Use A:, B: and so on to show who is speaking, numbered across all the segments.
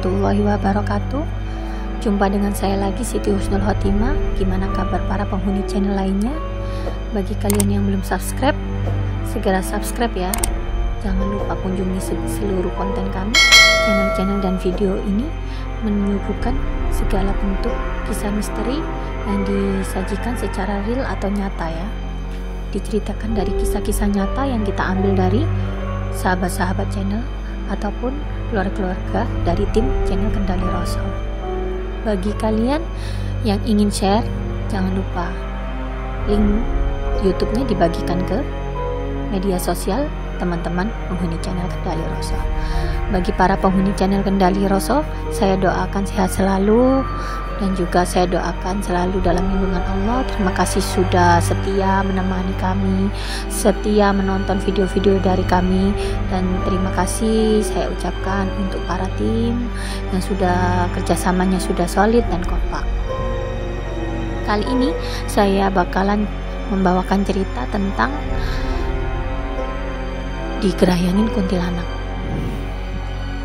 A: warahmatullahi wabarakatuh. Jumpa dengan saya lagi, Siti Husnul Khotimah. Gimana kabar para penghuni channel lainnya? Bagi kalian yang belum subscribe, segera subscribe ya. Jangan lupa kunjungi seluruh konten kami. Channel-channel dan video ini menyuguhkan segala bentuk kisah misteri yang disajikan secara real atau nyata ya. Diceritakan dari kisah-kisah nyata yang kita ambil dari sahabat-sahabat channel ataupun keluarga-keluarga dari tim channel Kendali Rasul. Bagi kalian yang ingin share, jangan lupa link YouTube-nya dibagikan ke media sosial teman-teman penghuni channel Kendali Rasul. Bagi para penghuni channel Kendali Rasul, saya doakan sehat selalu dan juga saya doakan selalu dalam lindungan Allah. Terima kasih sudah setia menemani kami, setia menonton video-video dari kami, dan terima kasih saya ucapkan untuk para tim yang sudah kerjasamanya sudah solid dan kompak. Kali ini saya bakalan membawakan cerita tentang digerayangin kuntilanak.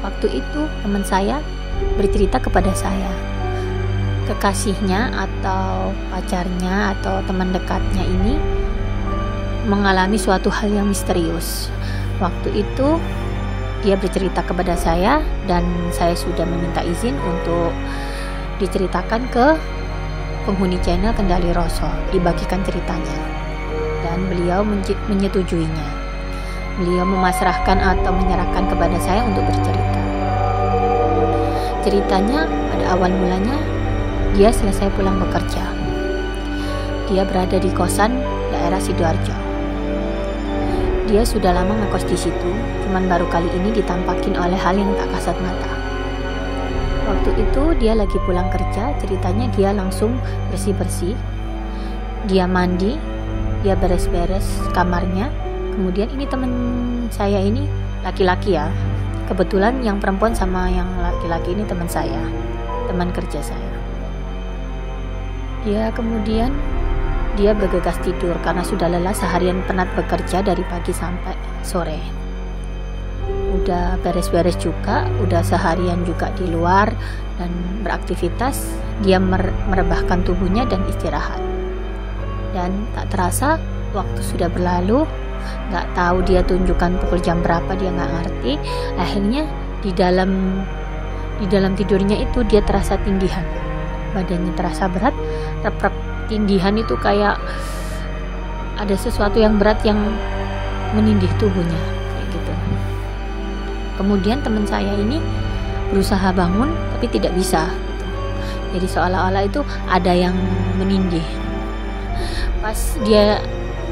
A: Waktu itu teman saya bercerita kepada saya, kekasihnya atau pacarnya atau teman dekatnya ini mengalami suatu hal yang misterius. Waktu itu dia bercerita kepada saya dan saya sudah meminta izin untuk diceritakan ke penghuni channel Kendali Rasul, dibagikan ceritanya, dan beliau menyetujuinya. Beliau memasrahkan atau menyerahkan kepada saya untuk bercerita. Ceritanya pada awal mulanya dia selesai pulang bekerja. Dia berada di kosan daerah Sidoarjo. Dia sudah lama ngekos di situ, cuman baru kali ini ditampakin oleh hal yang tak kasat mata. Waktu itu dia lagi pulang kerja, ceritanya dia langsung bersih-bersih. Dia mandi, dia beres-beres kamarnya. Kemudian ini teman saya ini laki-laki ya. Kebetulan yang perempuan sama yang laki-laki ini teman saya, teman kerja saya. Kemudian dia bergegas tidur karena sudah lelah seharian penat bekerja dari pagi sampai sore. Udah beres-beres juga, udah seharian juga di luar dan beraktivitas. Dia merebahkan tubuhnya dan istirahat. Dan tak terasa waktu sudah berlalu. Nggak tahu dia tunjukkan pukul jam berapa, dia nggak ngerti. Akhirnya di dalam tidurnya itu dia terasa tindihan. Badannya terasa berat, rep-rep tindihan itu kayak ada sesuatu yang berat yang menindih tubuhnya kayak gitu. Kemudian teman saya ini berusaha bangun tapi tidak bisa gitu. Jadi seolah-olah itu ada yang menindih. Pas dia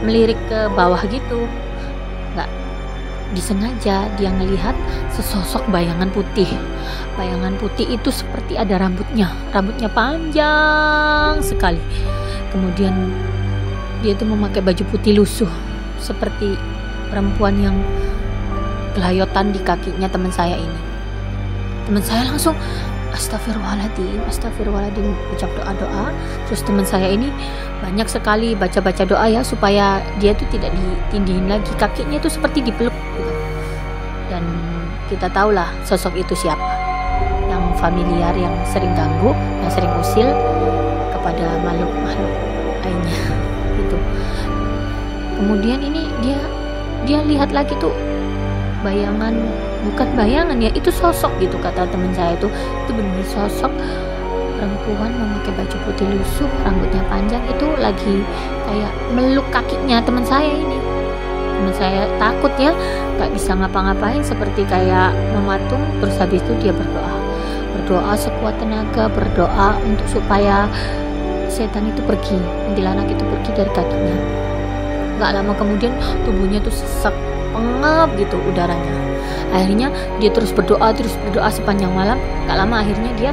A: melirik ke bawah gitu, nggak disengaja dia ngelihat sesosok bayangan putih. Bayangan putih itu seperti ada rambutnya panjang sekali. Kemudian dia itu memakai baju putih lusuh seperti perempuan yang kelayotan di kakinya teman saya ini. Teman saya langsung Astagfirullahaladzim, ucap doa-doa. Terus teman saya ini banyak sekali baca-baca doa ya, supaya dia tuh tidak ditindihin lagi. Kakinya tuh seperti dipeluk gitu. Dan kita tahulah sosok itu siapa, yang familiar, yang sering ganggu, yang sering usil kepada makhluk-makhluk lainnya gitu. Kemudian ini dia lihat lagi tuh bayangan, bukan bayangan ya, itu sosok gitu kata teman saya itu benar-benar sosok perempuan memakai baju putih lusuh, rambutnya panjang, itu lagi kayak meluk kakinya teman saya ini. Teman saya takut ya, nggak bisa ngapa-ngapain, seperti kayak mematung. Terus habis itu dia berdoa sekuat tenaga, berdoa untuk supaya setan itu pergi, kuntilanak itu pergi dari kakinya. Nggak lama kemudian tubuhnya tuh sesak, pengap gitu udaranya. Akhirnya dia terus berdoa sepanjang malam. Gak lama akhirnya dia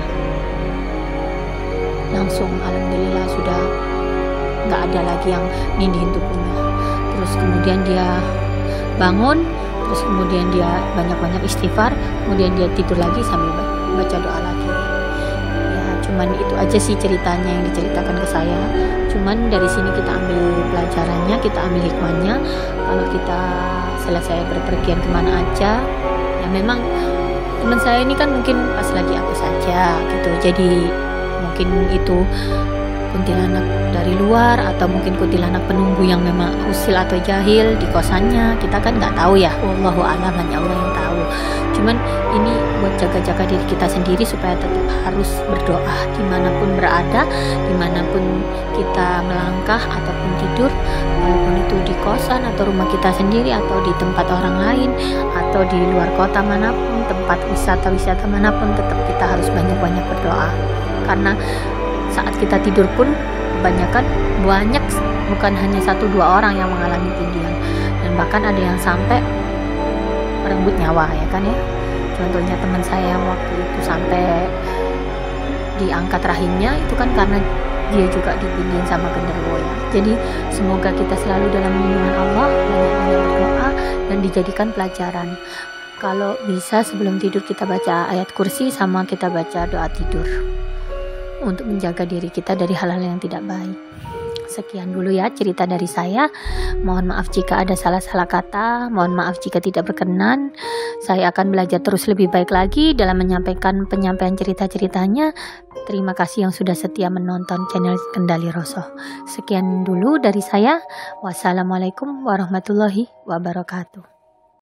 A: langsung alhamdulillah sudah gak ada lagi yang nindihin tubuhnya. Terus kemudian dia bangun, terus kemudian dia banyak-banyak istighfar, kemudian dia tidur lagi sambil baca doa lagi. Ya cuman itu aja sih ceritanya yang diceritakan ke saya. Cuman dari sini kita ambil pelajarannya, kita ambil hikmahnya. Kalau kita selesai berpergian kemana aja, ya memang teman saya ini kan mungkin pas lagi apa saja gitu, jadi mungkin itu kuntilanak dari luar atau mungkin kuntilanak penunggu yang memang usil atau jahil di kosannya, kita kan nggak tahu ya, wallahu alam, hanya Allah yang tahu. Cuman ini buat jaga-jaga diri kita sendiri supaya tetap harus berdoa dimanapun berada, dimanapun kita melangkah ataupun tidur, walaupun itu di kosan atau rumah kita sendiri atau di tempat orang lain atau di luar kota manapun, tempat wisata manapun, tetap kita harus banyak-banyak berdoa. Karena saat kita tidur pun banyak bukan hanya 1-2 orang yang mengalami tindihan, dan bahkan ada yang sampai merenggut nyawa ya kan ya. Contohnya teman saya yang waktu itu sampai diangkat rahimnya itu kan karena dia juga ditindihin sama genderuwo ya. Jadi semoga kita selalu dalam lindungan Allah, banyak-banyak berdoa dan dijadikan pelajaran. Kalau bisa sebelum tidur kita baca ayat kursi sama kita baca doa tidur untuk menjaga diri kita dari hal-hal yang tidak baik. Sekian dulu ya cerita dari saya. Mohon maaf jika ada salah-salah kata, mohon maaf jika tidak berkenan. Saya akan belajar terus lebih baik lagi dalam menyampaikan penyampaian cerita-ceritanya. Terima kasih yang sudah setia menonton channel Kendali Rosoh. Sekian dulu dari saya. Wassalamualaikum warahmatullahi wabarakatuh.